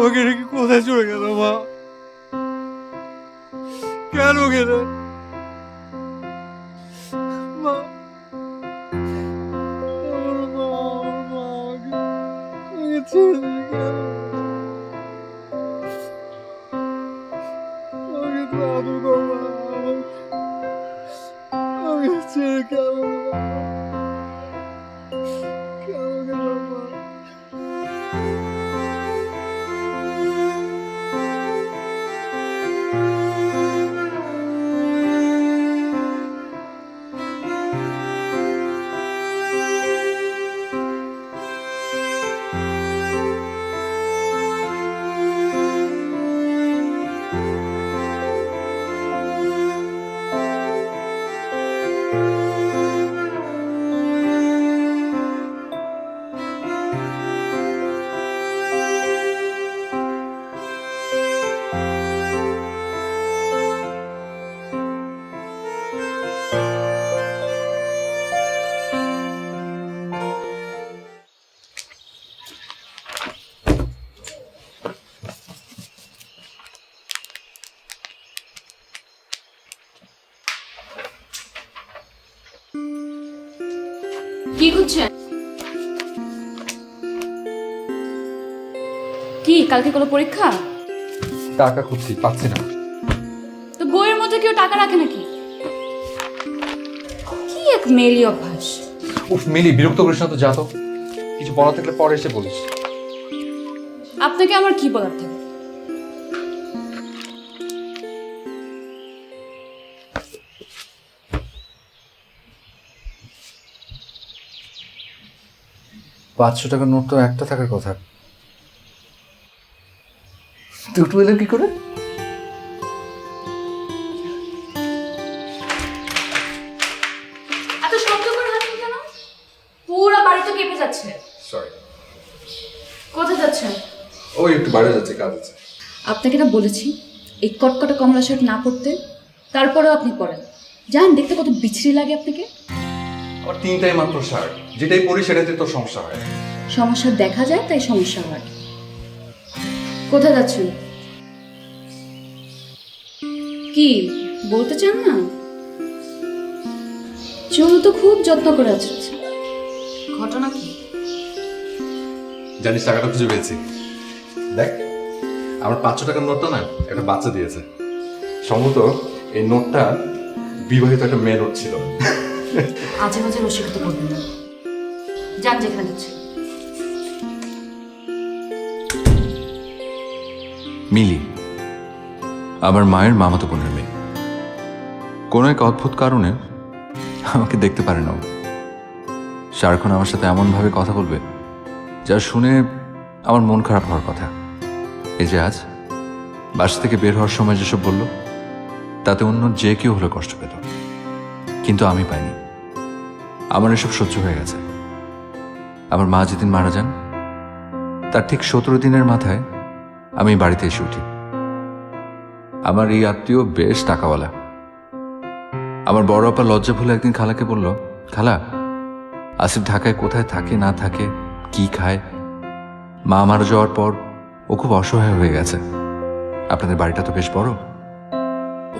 আমাকে রেখে কোথায় চলে গেল মা? কেন গেল মা? আমার মা, আমার মা আমাকে ছেড়ে দিয়ে গেল। আমাকে তো আদর করো না, আমাকে ছেড়ে কেন গেল মা? কেন গেল মা? কি করছেন? কি কালকে কোনো পরীক্ষা? টাকা খুঁজছি, পাচ্ছি না। তো বইয়ের মধ্যে কেউ টাকা রাখে নাকি? কি এক মেলি অভ্যাস। উফ মিলি, বিরক্ত করিস না তো, যা তো। কিছু বলা থাকলে পরে এসে বলিস। আপনাকে আমার কি বলার থাকে? $500 নোট তো একটা থাকার কথা, দুটো এলো কি করে? এত শব্দ করে হাঁটেন কেন? পুরো বাড়ি তো কেঁপে যাচ্ছে। সরি। কোথায় যাচ্ছেন? ওই একটু বাইরে যাচ্ছে, কাজ আছে। আপনাকে না বলেছি এই কটকটা কমলা শার্ট না পরতে, তারপরেও আপনি পরেন। জান, দেখতে কত বিচ্ছিরি লাগে আপনাকে। আমার 3টাই মাত্র শার্ট, যেটাই পরি সেটাতে তোর সমস্যা হয়। সমস্যা দেখা যায় তাই সমস্যা হয়। কোথায় যাচ্ছেন? কি বলতে চান না? চুল তো খুব যত্ন করে আছে। ঘটনা কি? জানিস, টাকাটা খুঁজে পেয়েছি। দেখ, আমার $500 নোটটা না একটা বাচ্চা দিয়েছে। সম্ভবত এই নোটটা বিবাহিত একটা মেয়ে নোট ছিল। আজে বাজে রসিকতা করবেন না। যান যেখানে যাচ্ছে। মিলি আমার মায়ের মামাতো বোনের মেয়ে। কোনো এক অদ্ভুত কারণে আমাকে দেখতে পারে না। সারাক্ষণ আমার সাথে এমনভাবে কথা বলবে যা শুনে আমার মন খারাপ হওয়ার কথা। এই যে আজ বাসা থেকে বের হওয়ার সময় যেসব বলল, তাতে অন্য যে কেউ হলে কষ্ট পেত, কিন্তু আমি পাইনি। আমার এসব সহ্য হয়ে গেছে। আমার মা যেদিন মারা যান তার ঠিক 17 দিনের মাথায় আমি বাড়িতে এসে উঠি। আমার এই আত্মীয় বেশ টাকাওয়ালা। আমার বড় আপা লজ্জা ভুলে একদিন খালাকে বলল, খালা, আসিফ ঢাকায় কোথায় থাকে না থাকে, কি খায়। মা মারা যাওয়ার পর ও খুব অসহায় হয়ে গেছে। আপনাদের বাড়িটা তো বেশ বড়,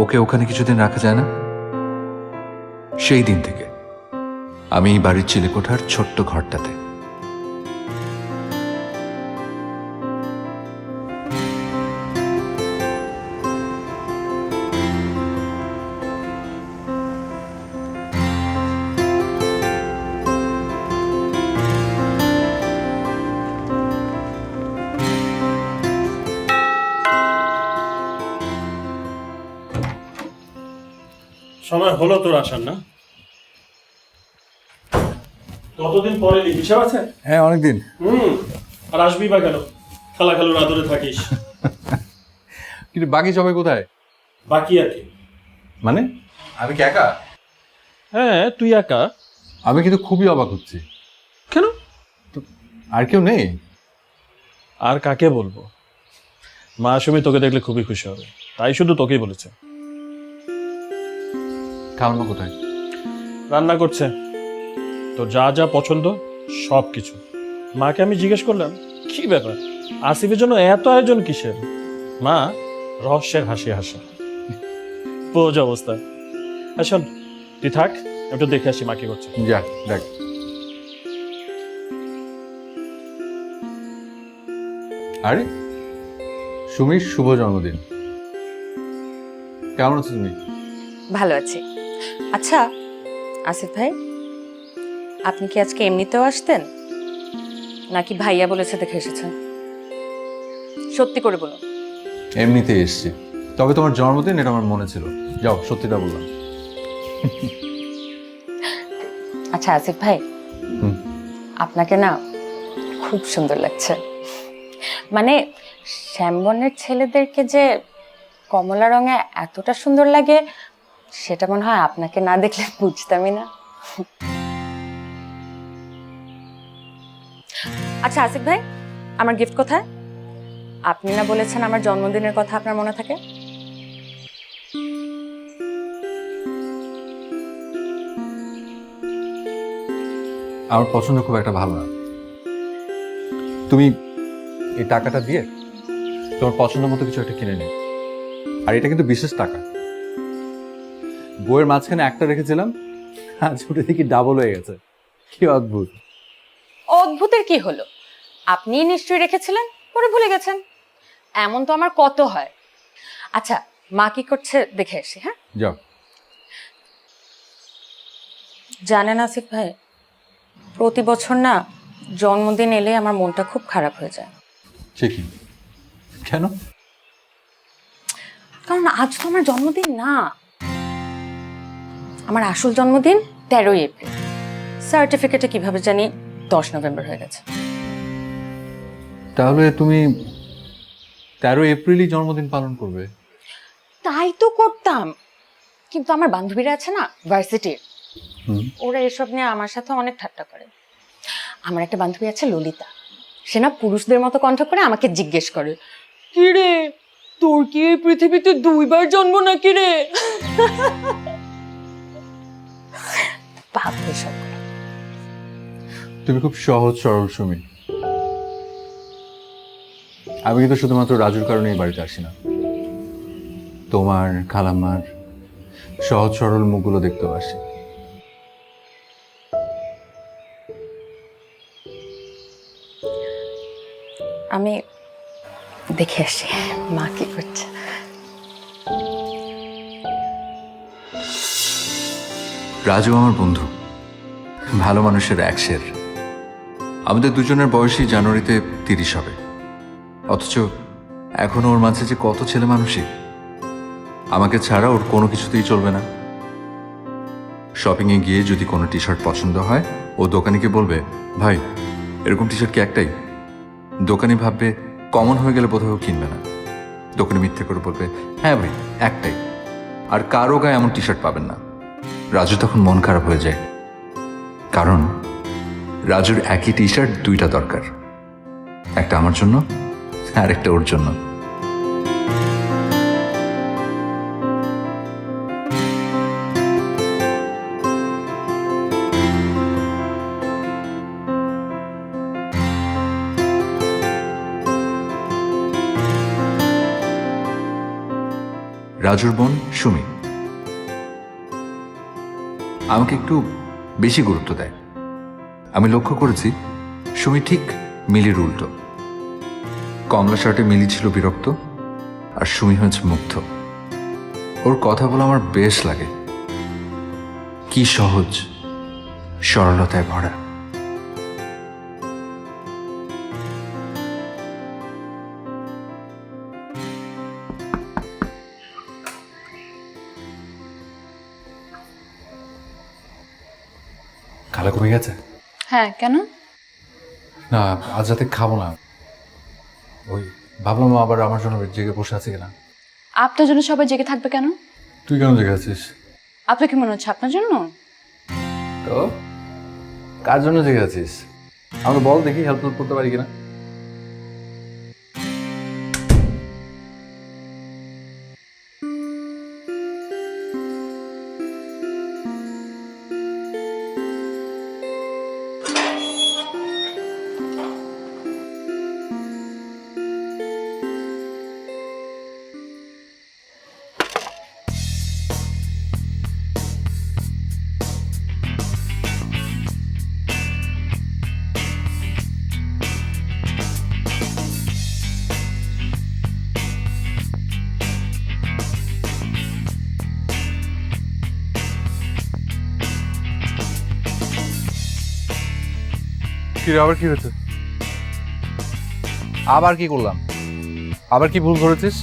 ওকে ওখানে কিছুদিন রাখা যায় না? সেই দিন থেকে আমি এই বাড়ির চিলেকোঠার ছোট্ট ঘরটাতে। সময় হলো তোর আসার, না? কতদিন পরে এলি, হিসাব আছে? হ্যাঁ, অনেকদিন। আর আসবি বা কেন? খালা খালুর আদরে থাকিস। কিন্তু বাকি সবাই কোথায়? বাকি আর কি? মানে আমি কি একা? হ্যাঁ, তুই একা। আমি কিন্তু খুবই অবাক হচ্ছি। কেন? আর কেউ নেই? আর কাকে বলবো? মা সুমি তোকে দেখলে খুবই খুশি হবে, তাই শুধু তোকেই বলেছে। খাওয়ানো কোথায়? রান্না করছে, তোর যা যা পছন্দ সব কিছু। মাকে আমি জিজ্ঞেস করলাম কি ব্যাপার, আসিফের জন্য এত আয়োজন কিসের? মা রহস্যের হাসি হাসে, বোঝ অবস্থা। শোন, তুই থাক, একটু দেখে আসি মা কি করছে। যা দেখ। আরে সুমির শুভ জন্মদিন। কেমন আছো তুমি? ভালো আছি। আচ্ছা আসিফ ভাই, আপনি কি আজকে এমনিতেও আসতেন নাকি ভাইয়া বলেছে দেখে এসেছেন? সত্যি করে বলুন। এমনিতেই এসছি, তবে তোমার জন্মদিন এটা আমার মনে ছিল। যাও, সত্যিটা বললাম। আচ্ছা আসিফ ভাই, হুম। আপনাকে না খুব সুন্দর লাগছে। মানে শ্যামবনের ছেলেদেরকে যে কমলা রঙে এতটা সুন্দর লাগে সেটা মনে হয় আপনাকে না দেখলে বুঝতামই না। আচ্ছা আসিফ ভাই, আমার গিফট কোথায়? আপনি না বলেছেন আমার জন্মদিনের কথা আপনার মনে থাকে? আমার পছন্দ খুব একটা ভালো না। তুমি এই টাকাটা দিয়ে তোমার পছন্দ মতো কিছু একটা কিনে নিও। আর এটা কিন্তু বিশেষ টাকা। বইয়ের মাঝখানে একটা রেখেছিলাম, আজ ওটা দেখি ডাবল হয়ে গেছে। কি অদ্ভুত। অদ্ভুতের কি হলো? আপনি নিশ্চয়ই রেখেছিলেন, পরে ভুলে গেছেন। এমন তো আমার কত হয়। আচ্ছা মা কি করছে দেখে আসি। হ্যাঁ যাও। জানেন আসিফ ভাই, প্রতি বছর না জন্মদিন এলে আমার মনটা খুব খারাপ হয়ে যায়। সে কি? কেন? কারণ আজ তো আমার জন্মদিন না, আমার আসল জন্মদিন 13ই এপ্রিল। সার্টিফিকেটে কিভাবে জানি 10 নভেম্বর হয়ে গেছে। তাহলে তুমি 13 এপ্রিলই জন্মদিন পালন করবে? তাই তো করতাম, কিন্তু আমার বান্ধবীরা আছে না ভার্সিটির, হুম। ওরা এসব নিয়ে আমার সাথে অনেক ঠাট্টা করে। আমার একটা বান্ধবী আছে ললিতা, সে না পুরুষদের মতো কণ্ঠ করে আমাকে জিজ্ঞেস করে, কি রে তোর কি এই পৃথিবীতে 2 বার জন্ম নাকি রে? পাপ এসব। তুমি খুব সহজ সরল সুমি। আমি কিন্তু শুধুমাত্র রাজুর কারণে এই বাড়িতে আসি না, তোমার খালাম্মার সহজ সরল মুখগুলো দেখতেও আসি। আমি দেখে আসি মা কি করছে। রাজু আমার বন্ধু, ভালো মানুষের এক সের। আমাদের দুজনের বয়সই জানুয়ারিতে 30 হবে, অথচ এখনো ওর মাঝে যে কত ছেলে মানুষই। আমাকে ছাড়া ওর কোনো কিছুতেই চলবে না। শপিংয়ে গিয়ে যদি কোনো টি শার্ট পছন্দ হয়, ও দোকানিকে বলবে, ভাই এরকম টি শার্ট কি একটাই? দোকানি ভাববে কমন হয়ে গেলে বোধহয় ও কিনবে না। দোকানি মিথ্যে করে বলবে, হ্যাঁ ভাই একটাই। আর কারো গায়ে এমন টি শার্ট পাবেন না। রাজু তখন মন খারাপ হয়ে যায়, কারণ রাজুর একই টি শার্ট 2টা দরকার, একটা আমার জন্য আর একটা ওর জন্য। রাজুর বোন সুমি আমাকে একটু বেশি গুরুত্ব দেয়। আমি লক্ষ্য করেছি সুমি ঠিক মিলির উল্টো। কমলা শার্টে মিলি ছিল বিরক্ত, আর সুমি হয়েছে মুগ্ধ। ওর কথা বলা আমার বেশ লাগে, কি সহজ, সরলতায় ভরা। খালা কমে গেছে? হ্যাঁ, কেন? না, আজ রাতে খাবো না। ওই ভাবলাম আবার আমার জন্য জেগে বসে আছে কিনা। আপনার জন্য সবাই জেগে থাকবে কেন? তুই কেন জেগে আছিস? আপনার কি মনে হচ্ছে আপনার জন্য? তো কার জন্য জেগে আছিস? আমাকে বল, দেখি হেল্প করতে পারি কিনা। কি রে, আবার কি হয়েছে? আবার কি করলাম? আবার কি ভুল করেছিস?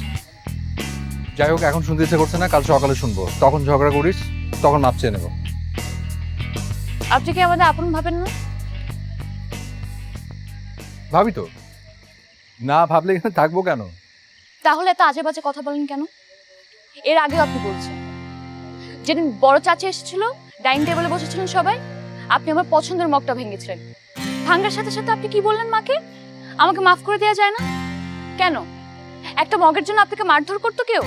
যাই হোক, এখন শুনতে ইচ্ছে করছে না, কাল সকালে শুনবো। তখন ঝগড়া করিস, তখন মাপ চেয়ে নেবো। আপনি কি আমাদের আপন ভাবেন না? ভাবি তো, না ভাবলে এখানে থাকবো কেন? তাহলে এত আজে বাজে কথা বলেন কেন? এর আগেও আপনি বলছেন, যেদিন বড় চাচি এসেছিল, ডাইনিং টেবিলে বসেছিলেন সবাই, আপনি আমার পছন্দের মগটা ভেঙেছিলেন। ভাঙ্গার সাথে সাথে আপনি কি বললেন মাকে? আমাকে মাফ করে দেওয়া যায় না কেন? একটা মগের জন্য আপনাকে মারধর করতো কেউ?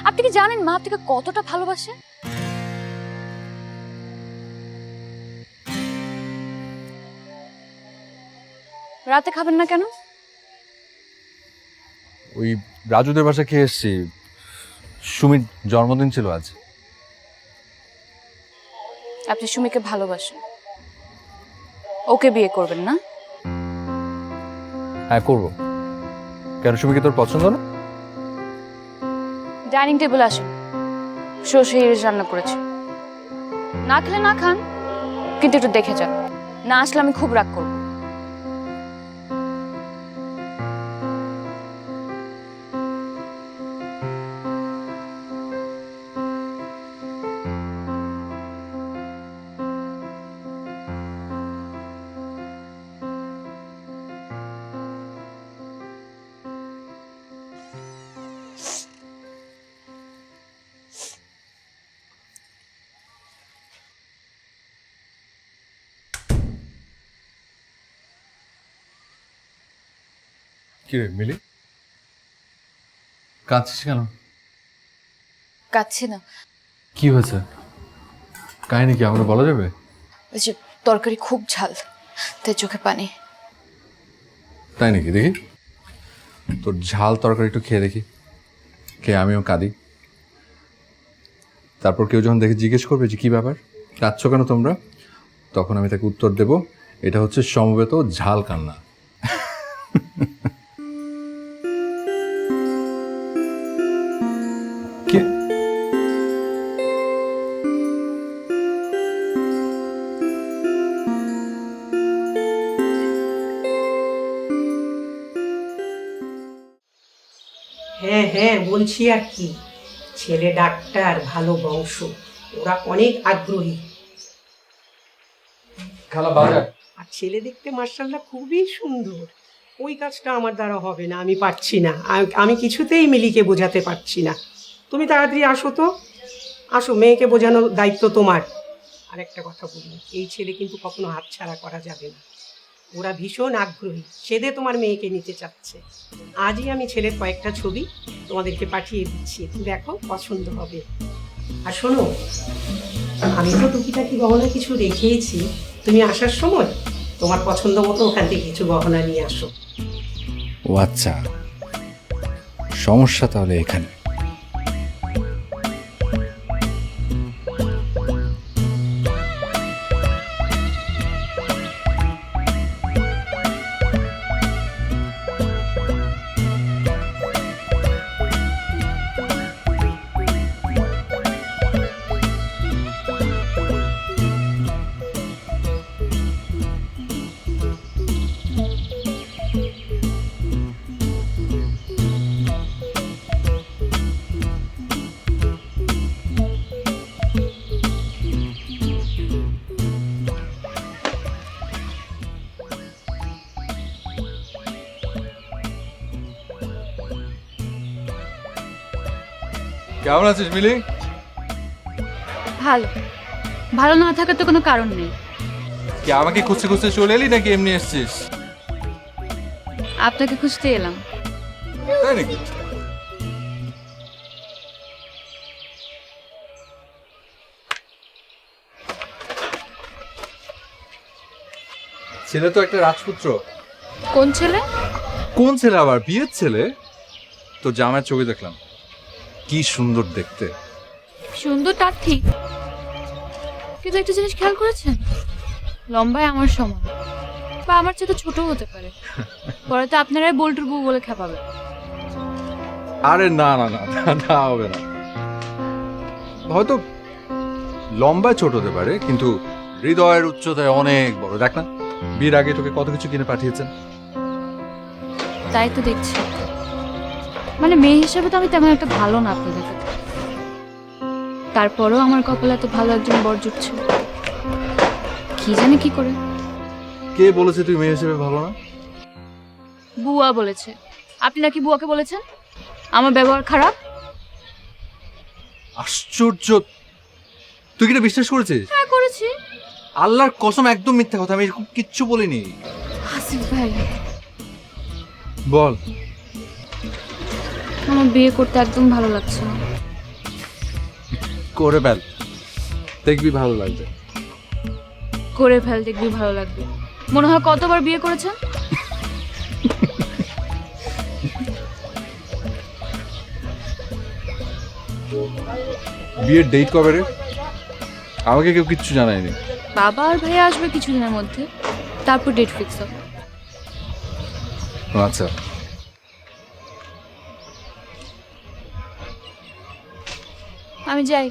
আপনি কি জানেন মা আপনাকে কতটা ভালোবাসে? রাতে খাবেন না কেন? ওই রাজুদের বাসায় খেয়ে এসছি, সুমির জন্মদিন ছিল আজ। আপনি সুমিকে ভালোবাসেন, ওকে বিয়ে করবেন না? হ্যাঁ করবো। কেন, সুমিকে তোর পছন্দ না? ডাইনিং টেবিলে আসুন, সর্ষে ইলিশ রান্না করেছি। না খেলে না খান, কিন্তু একটু দেখে যান। না আসলে আমি খুব রাগ করব। কি রে মিলি, কাঁদছিস কেন? কাচ্ছি না, কি হয়েছে? কাহিনী কি আমাকে বলা যাবে? ওই যে তরকারি খুব ঝাল, তাই চোখে পানি। তাই নাকি? দেখি তোর ঝাল তরকারি একটু খেয়ে দেখি, খেয়ে আমিও কাঁদি। তারপর কেউ যখন দেখে জিজ্ঞেস করবে যে কি ব্যাপার, কাঁদছো কেন তোমরা, তখন আমি তাকে উত্তর দেব, এটা হচ্ছে সমবেত ঝাল কান্না। কি হ্যাঁ হ্যাঁ বলছি আর কি, ছেলে ডাক্তার, ভালো বংশ, ওরা অনেক আগ্রহী। খালা বাজার। আর ছেলে দেখতে মার্শাল্লাহ খুবই সুন্দর। ওই কাজটা আমার দ্বারা হবে না, আমি পারছি না, আমি কিছুতেই মিলিকে বোঝাতে পারছি না। তুমি তাড়াতাড়ি আসো তো, আসো, মেয়েকে বোঝানোর দায়িত্ব তোমার। আর একটা কথা বলি, এই ছেলে কিন্তু কখনো হাতছাড়া করা যাবে না। ওরা ভীষণ আগ্রহী, সেদে তোমার মেয়েকে নিতে চাচ্ছে। আজই আমি ছেলের কয়েকটা ছবি তোমাদেরকে পাঠিয়ে দিচ্ছি, দেখো পছন্দ হবে। আর শোনো, আমি তো টুকিটাকি গহনা কিছু রেখেইছি, তুমি আসার সময় তোমার পছন্দ মতো ওখান থেকে কিছু গহনা নিয়ে আসো। ও আচ্ছা, সমস্যা তাহলে এখানে। কেমন আছিস মিলি? ভালো, ভালো না থাকার তো কোনো কারণ নেই। কি আমাকে খুঁজতে খুঁজতে চলে এলি নাকি এমনি এসছিস? আপনাকে খুঁজতে এলাম। তাই নাকি? ছেলে তো একটা রাজপুত্র। কোন ছেলে? কোন ছেলে আবার? বিয়ের ছেলে। তো জামাইয়ের ছবি দেখলাম, কি সুন্দর দেখতে। সুন্দর তার ঠিক, কিন্তু একটা জিনিস খেয়াল করেছেন, লম্বায় আমার সমান বা আমার চেয়ে ছোট হতে পারে। পরে তো আপনারাই বল্টুর বউ বলে খেপাবে। আরে না না না, না হবে না। হয়তো লম্বায় ছোট হতে পারে, কিন্তু হৃদয়ের উচ্চতায় অনেক বড়। দেখ না, বিয়ের আগে তোকে কত কিছু কিনে পাঠিয়েছেন। তাই তো দেখছি, মানে মেয়ে হিসেবে তো আমি তেমন একটা ভালো না আপনাদের কাছে, তারপরেও আমার কপালে এত ভালো একজন বর জুটছে, কি জানি কি করে। কে বলেছে তুই মেয়ে হিসেবে ভালো না? বুয়া বলেছে। আপনি নাকি বুয়াকে বলেছেন আমার ব্যবহার খারাপ? আশ্চর্য, তুই কি এটা বিশ্বাস করেছিস? হ্যাঁ করেছি। আল্লাহর কসম একদম মিথ্যা কথা, আমি এরকম কিচ্ছু বলিনি। হাসিফ ভাই, বল। আমার বিয়ে করতে একদম ভালো লাগছে না। করে ফেল, দেখবি ভালো লাগবে। করে ফেল, দেখবি ভালো লাগবে। মনে হয় কতবার বিয়ে করেছেন? বিয়ের ডেট কবে রে? আমাকে কেউ কিচ্ছু জানায়নি। বাবা আর ভাইয়া আসবে কিছুদিনের মধ্যে, তারপর ডেট ফিক্স হবে। আচ্ছা, আমি যাই।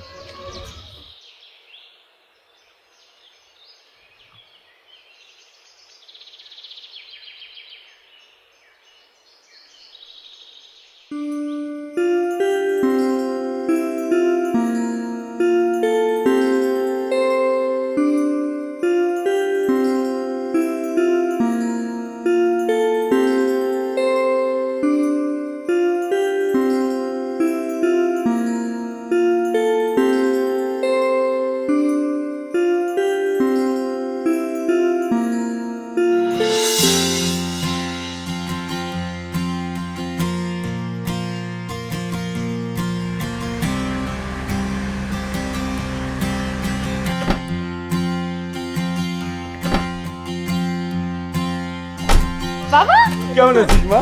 বাবা কেমন আছিস মা?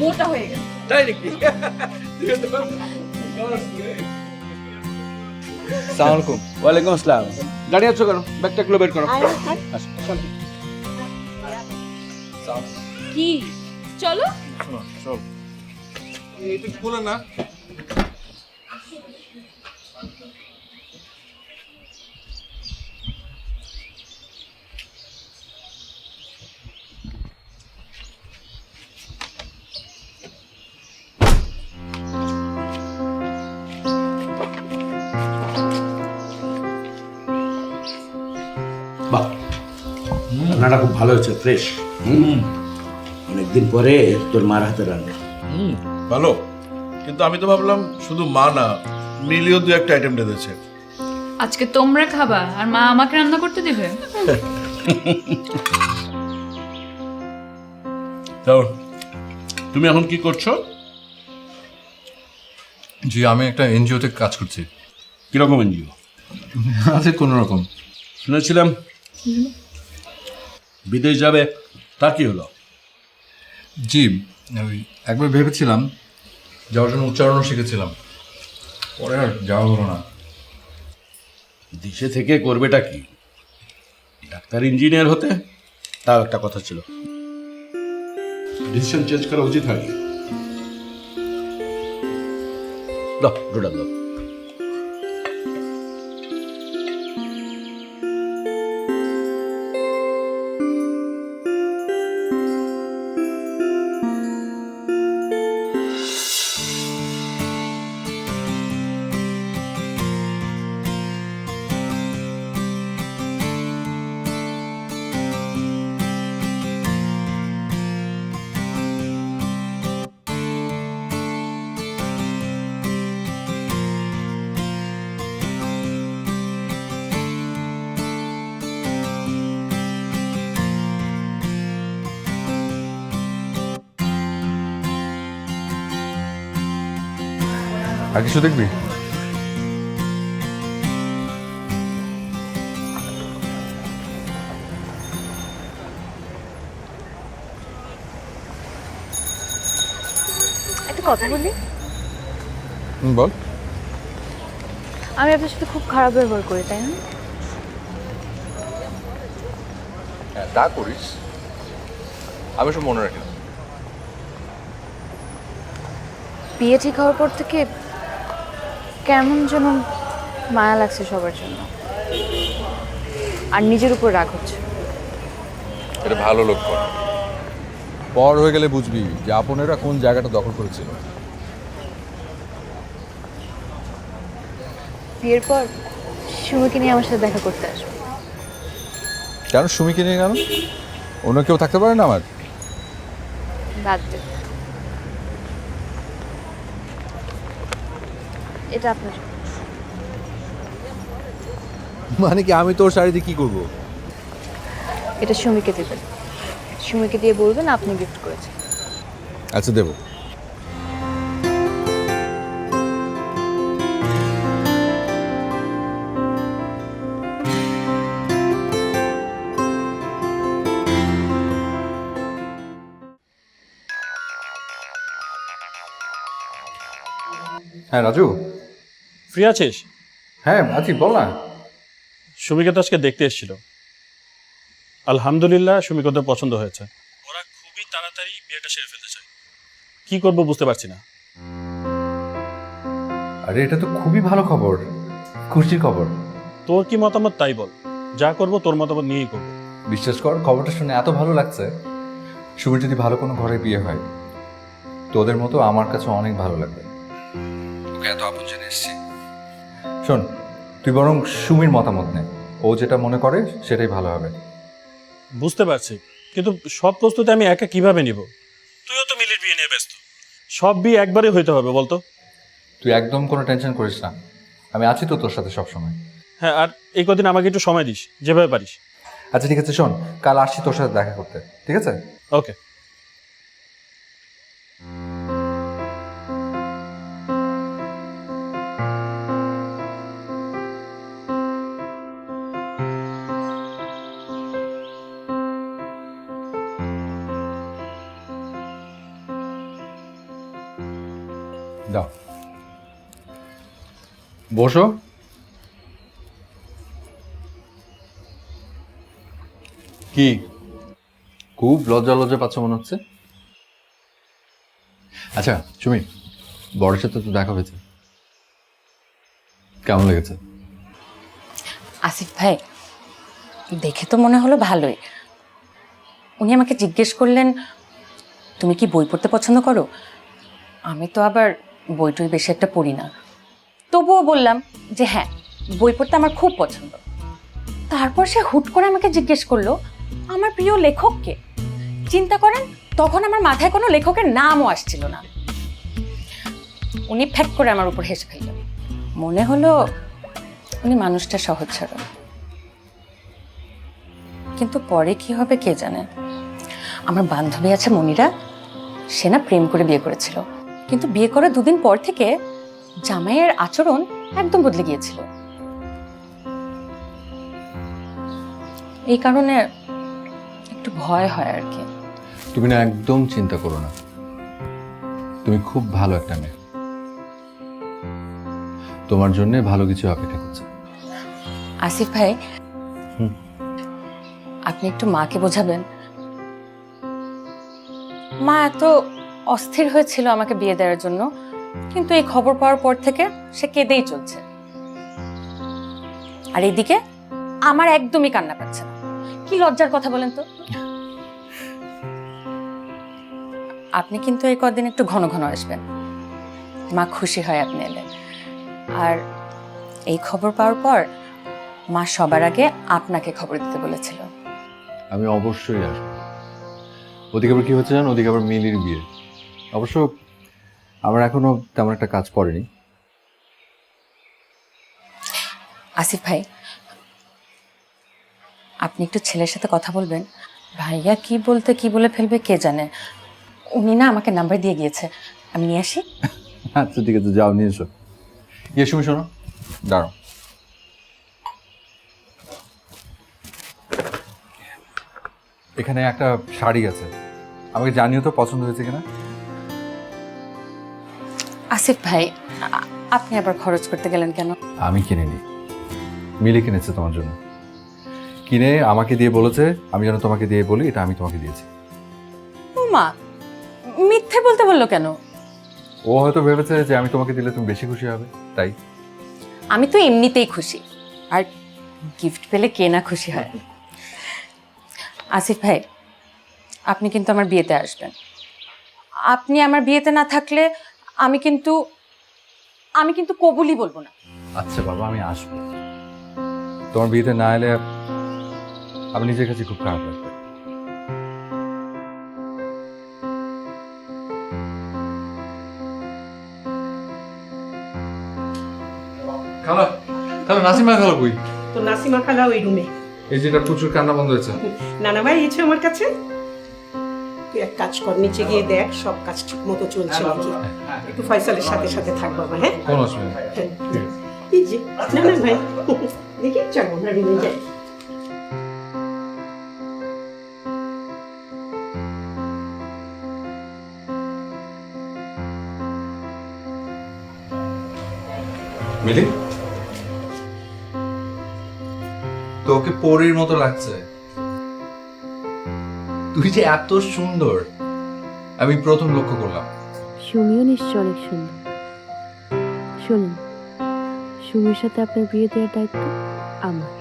মোটা হয়ে গেছে। তাই নাকি? সালামালাইকুম। ওয়ালাইকুম আসসালাম। দাঁড়িয়ে আছো কেন? ব্যাগটা গুলো বের করো। কি চলো। চল। এটা খুলে না। বাহ, রান্নাটা খুব ভালো হয়েছে, ফ্রেশ। অনেকদিন পরে তোর মার হাতে রান্না। ভালো, কিন্তু আমি তো ভাবলাম শুধু মা না, মিলিও দু একটা আইটেম রেঁধেছে। আজকে তোমরা খাবা আর মা আমাকে রান্না করতে দেবে? তো তুমি এখন কি করছো? জি, আমি একটা এনজিওতে কাজ করছি। কিরকম এনজিও? আছে কোনো রকম। শুনেছিলাম বিদেশ যাবে, তা কি হলো? জি, ওই একবার ভেবেছিলাম যাওয়ার জন্য, উচ্চারণও শিখেছিলাম, পরে আর যাওয়া হলো না। দেশে থেকে করবেটা কি? ডাক্তার, ইঞ্জিনিয়ার হতে? তাও একটা কথা ছিল, ডিসিশন চেঞ্জ করা উচিত হয়নি। দাও, ডোডাল দাও। আর কিছু দেখবি? একটা কথা বলি। বল। আমি আপনার সাথে খুব খারাপ ব্যবহার করি, তাই না? হ্যাঁ, তা করিস, আমি সব মনে রাখি না। বিয়ে ঠিক হওয়ার পর থেকে কেমন যেন মায়া লাগছে সবার জন্য। আর নিজের উপর রাগ হচ্ছে। এটা ভালো লক্ষণ। পর হয়ে গেলে বুঝবি যে আপনেরা কোন জায়গাটা দখল করেছিল। বিয়ের পর সুমিকে নিয়ে আমার সাথে দেখা করতে আসবে। কেন সুমিকে নিয়ে গেল? অন্য কেউ থাকতে পারে না আমার? বাদ দে, এটা আপনার জন্য। মানে কি আমি তোর শাড়ি দিয়ে কি করবো? এটা সুমিকে দেবেন, সুমিকে দিয়ে বলবেন আপনি গিফট করেছেন। আচ্ছা দেবো। হ্যাঁ রাজু। ফ্রি আছিস? হ্যাঁ আছি, বল না। সুমিকে তো আজকে দেখতে এসেছিল। আলহামদুলিল্লাহ সুমিকে ওদের পছন্দ হয়েছে। ওরা খুবই তাড়াতাড়ি বিয়েটা সেরে ফেলতে চায়। কি করবো বুঝতে পারছি না। আরে এটা তো খুবই ভালো খবর, খুশির খবর। তোর কি মতামত তাই বল, যা করবো তোর মতামত নিয়েই করবো। বিশ্বাস কর, খবরটা শুনে এত ভালো লাগছে। সুমির যদি ভালো কোনো ঘরে বিয়ে হয়, তোদের মতো আমার কাছে অনেক ভালো লাগবে। তোকে এত আপন জেনে এসেছি। শোন, তুই বরং সুমির মতামত নে, ও যেটা মনে করে সেটাই ভালো হবে। বুঝতে পারছি, কিন্তু সব প্রস্তুতি আমি একা কিভাবে নিব? তুইও তো মিলির বিয়ে নিয়ে ব্যস্ত। সব বিয়ে একবারে হইতে হবে বলতো? তুই একদম কোনো টেনশন করিস না, আমি আছি তো তোর সাথে সবসময়। হ্যাঁ, আর এই কদিন আমাকে একটু সময় দিস যেভাবে পারিস। আচ্ছা ঠিক আছে, শোন কাল আসছি তোর সাথে দেখা করতে, ঠিক আছে? ওকে। দাও, বসো। কি খুব লজ্জা লজ্জা পাচ্ছ মনে হচ্ছে? আচ্ছা সুমি, বড়ের সাথে তো দেখা হয়েছে, কেমন লেগেছে? আসিফ ভাই, দেখে তো মনে হলো ভালোই। উনি আমাকে জিজ্ঞেস করলেন তুমি কি বই পড়তে পছন্দ করো? আমি তো আবার বইটই বেশি একটা পড়ি না, তবুও বললাম যে হ্যাঁ, বই পড়তে আমার খুব পছন্দ। তারপর সে হুট করে আমাকে জিজ্ঞেস করলো আমার প্রিয় লেখক কে। চিন্তা করেন, তখন আমার মাথায় কোনো লেখকের নামও আসছিল না। উনি ফ্যাক করে আমার উপর হেসে ফেললেন। মনে হলো উনি মানুষটা সহজ সরল, কিন্তু পরে কি হবে কে জানে। আমার বান্ধবী আছে মনিরা, সে না প্রেম করে বিয়ে করেছিল, কিন্তু বিয়ে করার দুদিন পর থেকে জামাইয়ের আচরণ একদম বদলে গিয়েছিল। এই কারণে একটু ভয় হয় আর কি। তুমি না একদম চিন্তা করো না, তুমি খুব ভালো একটা মেয়ে, তোমার জন্য ভালো কিছু অপেক্ষা করছে। আসিফ ভাই, আপনি একটু মাকে বোঝাবেন। মা এত অস্থির হয়েছিল আমাকে বিয়ে দেওয়ার জন্য, কিন্তু এই খবর পাওয়ার পর থেকে সে কেঁদেই চলছে। আর এদিকে আমার একদমই কান্না পাচ্ছে না। কি লজ্জার কথা বলেন তো। আপনি কিন্তু এই কদিন একটু ঘন ঘন আসবেন, মা খুশি হয় আপনি এলে। আর এই খবর পাওয়ার পর মা সবার আগে আপনাকে খবর দিতে বলেছিল। আমি অবশ্যই আসবো। ওদিকে আবার কি হচ্ছে জানো, ওদিকে আবার মিলির বিয়ে। অবশ্য আমার এখনো তেমন একটা কাজ পড়েনি। আসিফ ভাই, আপনি একটু ছেলের সাথে কথা বলবেন। ভাইয়া কি বলতে কি বলে ফেলবে কে জানে। উনি না আমাকে নাম্বার দিয়ে গিয়েছে, আমি নিয়ে আসি। আচ্ছা ঠিক আছে, যাও নিয়ে এসো। ইয়ে শুমি, শোনো, দাঁড়াও। এখানে একটা শাড়ি আছে, আমাকে জানিও তো পছন্দ হয়েছে কিনা। আসিফ ভাই, আপনি আবার খরচ করতে গেলেন কেন? আমি কিনিনি, মিলি কিনেছে তোমার জন্য। কিনে আমাকে দিয়ে বলেছে আমি যেন তোমাকে দিয়ে বলি এটা আমি তোমাকে দিয়েছি। ও মা, মিথ্যে বলতে বললো কেন? ও হয়তো ভেবেছে যে আমি তোমাকে দিলে তুমি বেশি খুশি হবে, তাই। আমি তো এমনিতেই খুশি। আর গিফট পেলে কে না খুশি হয়। আসিফ ভাই, আপনি কিন্তু আমার বিয়েতে আসবেন। আপনি আমার বিয়েতে না থাকলে আমি কিন্তু কবুলই বলবো না। আচ্ছা বাবা, আমি আসবো। তোমার বিয়েতে না এলে আমি নিজের কাছে খুব খারাপ লাগবে। খালা, খালা নাসিমা খালা কই? তো নাসিমা খালা ওই রুমে। এই যেটা প্রচুর কান্না বন্ধ হয়েছে। নানা ভাই এসে আমার কাছে, তুই এক কাজ কর, নিচে গিয়ে দেখ সব কাজ ঠিক মতো চলছে নাকি। একটু ফয়সালের সাথে সাথে থাক বাবা। হ্যাঁ কোন অসুবিধা নেই। এই যে নানা ভাই, দেখি চলো আমরা রুমে যাই। মিলি, তোকে পরীর মতো লাগছে। তুই যে এত সুন্দর আমি প্রথম লক্ষ্য করলাম। সুমিও নিশ্চয় অনেক সুন্দর। শুনুন, সুমির সাথে আপনার বিয়ে দেওয়ার দায়িত্ব আমার।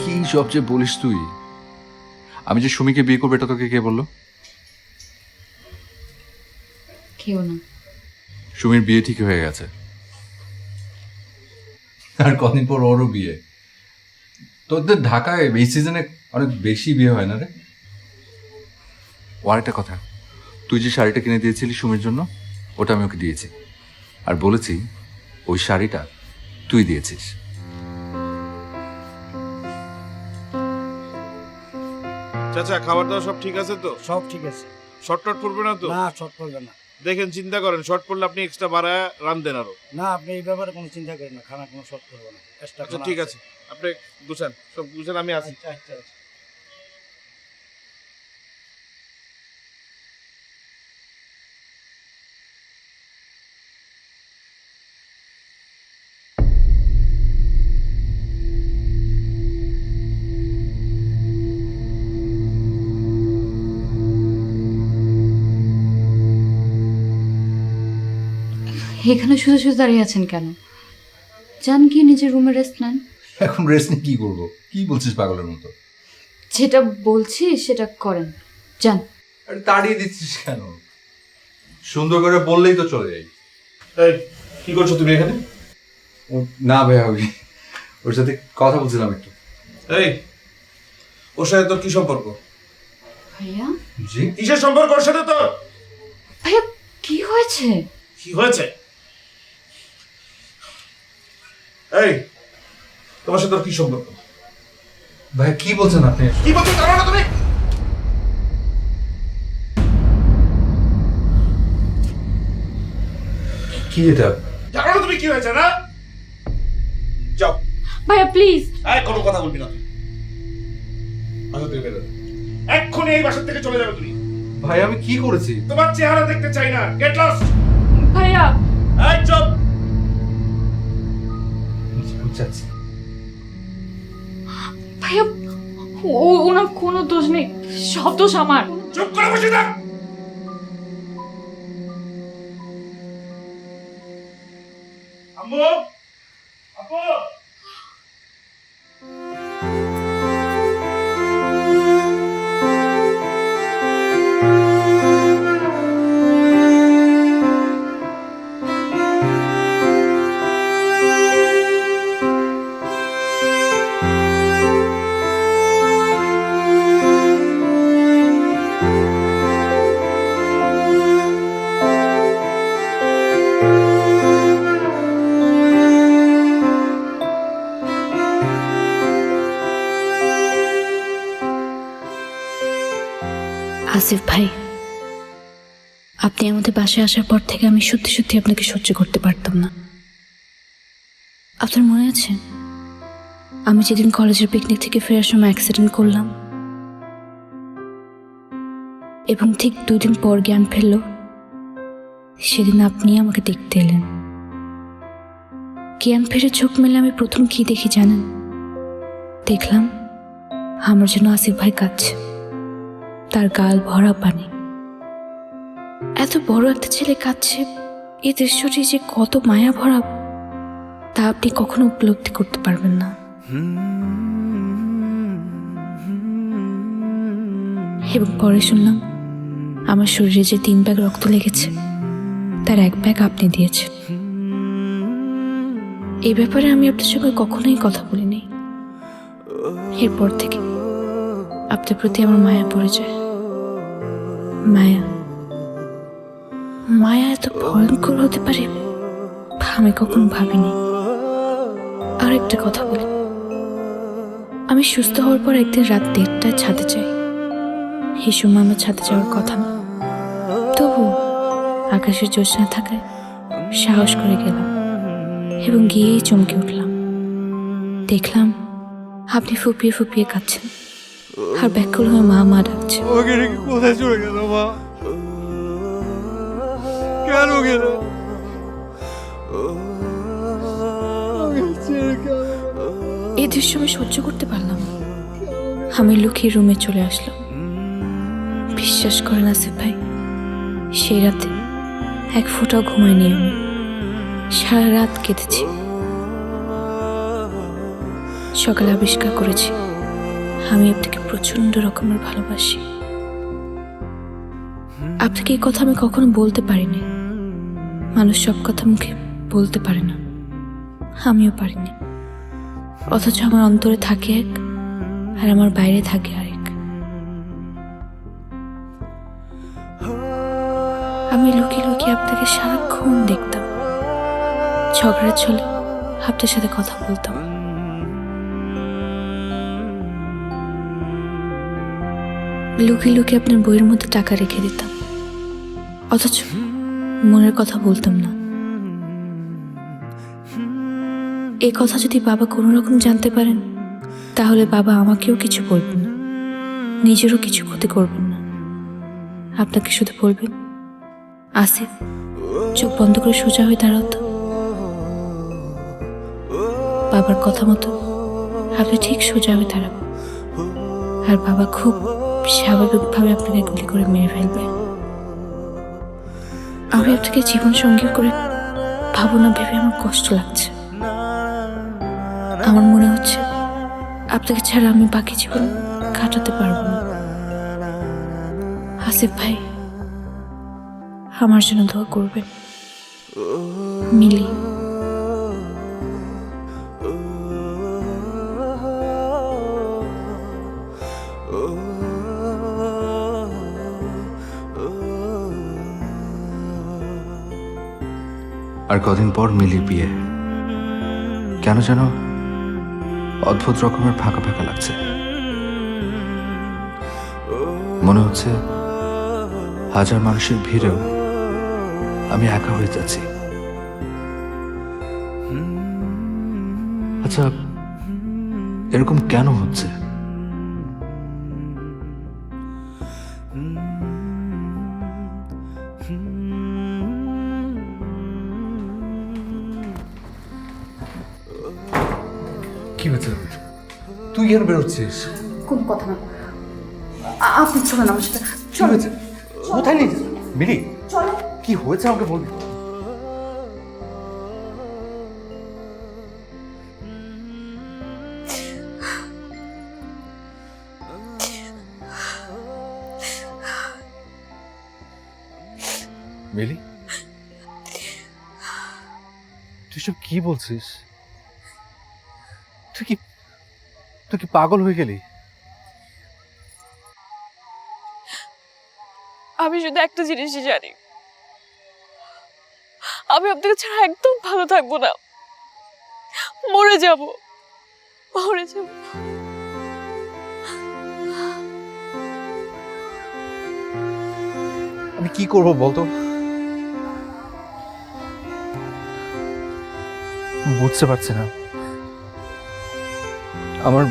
কি সবচেয়ে বলিস তুই? আমি যে সুমিকে বিয়ে করবো এটা তোকে কে বললো? কেউ না। সুমির বিয়ে ঠিক হয়ে গেছে। আর কদিন পর ওরও বিয়ে। তোদের ঢাকায় এই সিজনে অনেক বেশি বিয়ে হয় না রে? ও আরেকটা কথা, তুই যে শাড়িটা কিনে দিয়েছিলি সুমির জন্য, ওটা আমি ওকে দিয়েছি। আর বলেছি ওই শাড়িটা তুই দিয়েছিস। চাচা খাবার দাবার সব ঠিক আছে তো? সব ঠিক আছে। শর্ট টট পড়বে না তো? না, শর্ট পড়বে না। দেখেন চিন্তা করেন, শর্ট পড়লে আপনি এক্সট্রা বাড়ায় রান্ধেন আরো। না, আপনি এই ব্যাপারে কোনো চিন্তা করেন না, খানা কোনো শর্ট পড়বে না। আচ্ছা ঠিক আছে, আপনি গুছান, সব গুছান, আমি আসি। আচ্ছা। এখানে শুধু শুধু দাঁড়িয়ে আছেন কেন? যান গিয়ে নিজের রুমে রেস্ট নেন। এখন রেস্ট নিয়ে কি করবো? কি বলছিস পাগলের মতো? যেটা বলছি সেটা করেন, যান। আরে তাড়িয়ে দিচ্ছিস কেন? সুন্দর করে বললেই তো চলে যাই। এই কি করছো তুমি এখানে? না ভাইয়া, ওর সাথে কথা বলছিলাম একটু। এই ওর সাথে তোর কি সম্পর্ক? ভাইয়া, জি? কিসের সম্পর্ক ওর সাথে তোর? ভাইয়া কি হয়েছে? কি হয়েছে? এই তোমার সাথে তোর কি সম্পর্ক? ভাইয়া কি বলছেন আপনি? কি বলছো জানো না তুমি? কি এটা? জানো না তুমি কি হয়েছে না? যাও। ভাইয়া প্লিজ। এই কোনো কথা বলবি না তুই। বাসা থেকে বেরো। এক্ষুনি এই বাসা থেকে চলে যাবে তুমি। ভাই আমি কি করেছি? তোমার চেহারা দেখতে চাই না। Get lost. ভাইয়া। এই চুপ। বুঝাচ্ছি। ভাইয়া ওনার কোনো দোষ নেই, সব দোষ আমার। চুপ করে বসে থাক। আম্মু, আপু। আসিফ ভাই, আপনি আমাদের বাসায় আসার পর থেকে আমি সত্যি সত্যি আপনাকে সহ্য করতে পারতাম না। আপনার মনে আছে আমি যেদিন কলেজের পিকনিক থেকে ফেরার সময় অ্যাক্সিডেন্ট করলাম এবং ঠিক 2 দিন পর জ্ঞান ফেলল? সেদিন আপনি আমাকে দেখতে এলেন। জ্ঞান ফেরে চোখ মেলে আমি প্রথম কি দেখি জানেন? দেখলাম আমার জন্য আসিফ ভাই কাঁদছে, তার গাল ভরা পানি। এত বড় একটা ছেলে কাঁদছে, এই দৃশ্যটি যে কত মায়া ভরা তা আপনি কখনো উপলব্ধি করতে পারবেন না। এবং পরে শুনলাম আমার শরীরে যে 3 ব্যাগ রক্ত লেগেছে তার 1 ব্যাগ আপনি দিয়েছেন। এই ব্যাপারে আমি আপনার সঙ্গে কখনোই কথা বলিনি। এরপর থেকে আপনার প্রতি আমার মায়া পড়ে যায়। মায়া মায়া এত ভয়ঙ্কর হতে পারে আমি কখনো ভাবিনি। আর একটা কথা বলি, আমি সুস্থ হওয়ার পর একদিন রাত 1:30টায় ছাদে যাই। এই সময় আমার ছাদে যাওয়ার কথা না, তবু আকাশের জ্যোৎস্না থাকায় সাহস করে গেলাম এবং গিয়েই চমকে উঠলাম। দেখলাম আপনি ফুপিয়ে ফুপিয়ে কাঁদছেন আর ব্যাকুল হয়ে মা মা ডাকছেন। আমাকে রেখে কোথায় চলে গেল মা? কেন গেল? আমাকে ছেড়ে কেন গেল? এই দৃশ্য আমি সহ্য করতে পারলাম না। আমি লুকিয়ে রুমে চলে আসলাম। বিশ্বাস করেন আসিফ ভাই, সেই রাতে 1 ফোঁটাও ঘুমাইনি আমি। সারা রাত কেঁদেছি। সকালে আবিষ্কার করেছি আমি আপনাকে প্রচন্ড রকমের ভালোবাসি। আপনাকে এই কথা আমি কখনো বলতে পারিনি। মানুষ সব কথা মুখে বলতে পারে না, আমিও পারিনি। অথচ আমার অন্তরে থাকে এক আর আমার বাইরে থাকে আরেক। আমি লুকিয়ে লুকিয়ে আপনাকে সারাক্ষণ দেখতাম। ঝগড়ার ছলে আপনার সাথে কথা বলতাম। লুকিয়ে লুকিয়ে আপনার বইয়ের মধ্যে টাকা রেখে দিতাম, অথচ মনের কথা বলতাম না। এই কথা যদি বাবা কোনো রকম জানতে পারেন তাহলে বাবা আমাকেও কিছু বলবেন না, নিজেরও কিছু ক্ষতি করবেন না। আপনাকে শুধু বলবেন, আসিফ চোখ বন্ধ করে সোজা হয়ে দাঁড়াও তো। বাবার কথা মতো আপনি ঠিক সোজা হয়ে দাঁড়াবেন আর বাবা খুব স্বাভাবিকভাবে আপনাকে গুলি করে মেরে ফেলবে। আমি আপনাকে জীবন সঙ্গী করে ভাবো না ভেবে আমার কষ্ট লাগছে। আমার মনে হচ্ছে আপনাকে ছাড়া আমি বাকি জীবন কাটাতে পারবো না। আসিফ ভাই, আমার জন্য দোয়া করবেন। মিলি। আর কদিন পর মিলির বিয়ে। কেন যেন অদ্ভুত রকমের ফাঁকা ফাঁকা লাগছে। মনে হচ্ছে হাজার মানুষের ভিড়েও আমি একা হয়ে যাচ্ছি। আচ্ছা, এরকম কেন হচ্ছে? কি হয়েছে? তুই কেন বেরোচ্ছিস? কোন কথা না, আপনি চলেন আমার সাথে। কি হয়েছে? কোথায় নিয়ে যাচ্ছিস? মিলি, কি হয়েছে আমাকে বলবি? মিলি, তুই সব কি বলছিস? তুই কি পাগল হয়ে গেলি? আমি শুধু একটা জিনিসই জানি, আমি আপনাকে ছাড়া একদম ভালো থাকবো না। মরে যাব, মরে যাব। আমি কি করব বলতো? বুঝতে পারছি না। আমার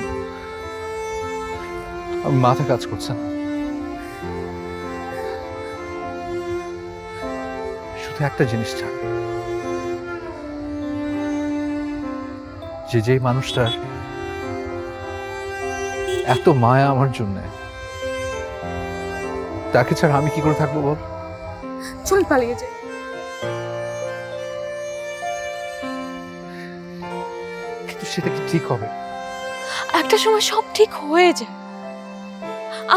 মাথা কাজ করছে না। শুধু একটা জিনিস ছাড়া, যে মানুষটার এত মায়া আমার জন্য, তাকে ছাড়া আমি কি করে থাকবো বল? চল পালিয়ে যাই। কিন্তু সেটা কি ঠিক হবে? একটা সময় সব ঠিক হয়ে যায়,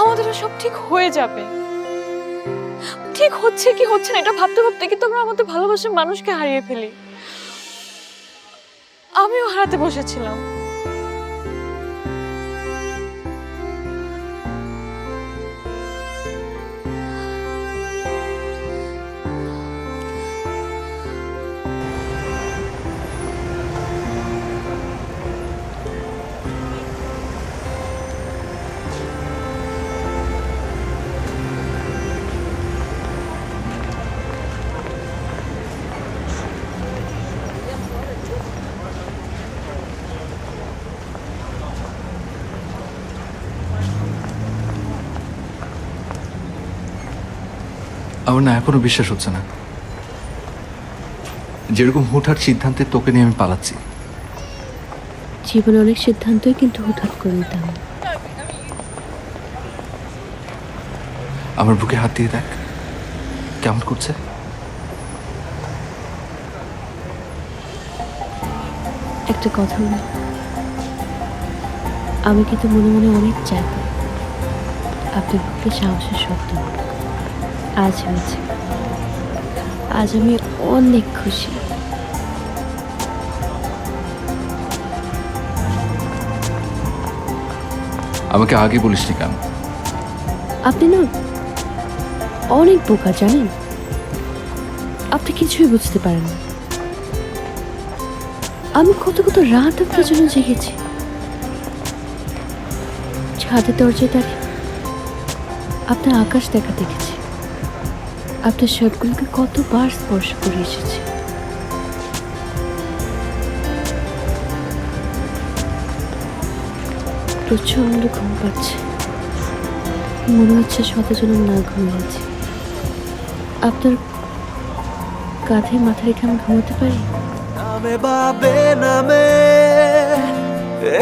আমাদেরও সব ঠিক হয়ে যাবে। ঠিক হচ্ছে কি হচ্ছে না এটা ভাবতে ভাবতে কিন্তু আমরা আমাদের ভালোবাসার মানুষকে হারিয়ে ফেলি। আমিও হারাতে বসেছিলাম। আমার না এখনো বিশ্বাস হচ্ছে না, যেরকম হুটহাট সিদ্ধান্তে তোকে নিয়ে আমি পালাচ্ছি। জীবনে অনেক সিদ্ধান্তই কিন্তু হুটহাট করে নিতে হয়। আমার বুকে হাত দিয়ে দেখ কেমন করছে। একটা কথা বলি, আমি কিন্তু মনে মনে অনেক চাইতাম আপনার বুকে সাহসের শব্দ হোক। আজ হয়েছে, আজ আমি অনেক খুশি। আমাকে আগে বলিসনি কেন? আপনি না অনেক বোকা জানেন, আপনি কিছুই বুঝতে পারেন না। আমি কত কত রাত আপনার জন্য জেগেছি, ছাদের দরজায় দাঁড়িয়ে আপনার আকাশ দেখা দেখেছি, আপনার শার্টগুলোকে কতবার স্পর্শ করে এসেছি। প্রচন্ড ঘুম পাচ্ছে, মনে হচ্ছে শতজন না ঘুমিয়েছি। আপনার কাঁধে মাথা রেখে আমি ঘুমাতে পারি? নামে বাবে নামে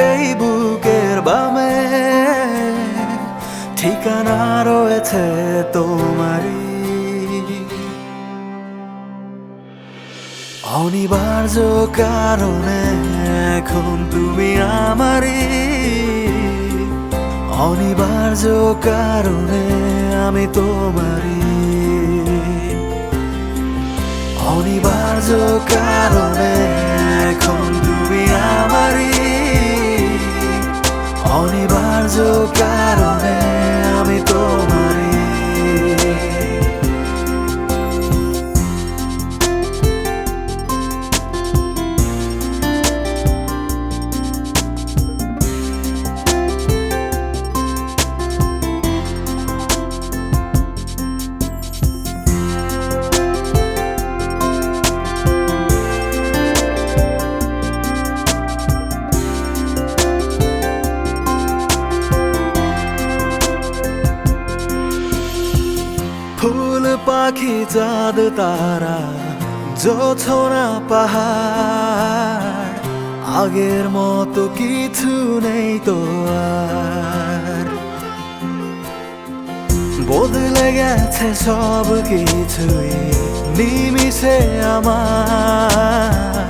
এই বুকের বামে ঠিকানা রয়েছে তোমারই। অনিবার্য কারণে এখন তুমি আমারই, অনিবার্য কারণে আমি তোমারই, অনিবার্য কারণে এখন তুমি আমারই, অনিবার্য কারণে আমি তোমারই। ফুল পাখি চাঁদ তারা জোছনা পাহাড় আগের মতো কিছু নেই তো আর, বদলে গেছে সব কিছুই নিমিষে আমার,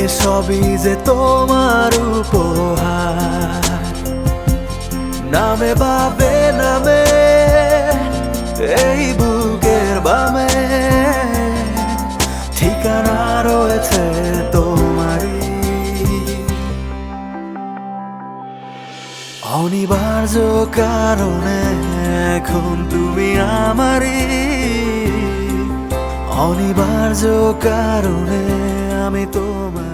এসবই যে তোমার উপহার। নামে বাবে নামে এই বুকের বামে ঠিকানা রয়েছে তোমারই, অনিবার্য কারণে এখন তুমি আমারই, অনিবার্য কারণে আমি তোমার।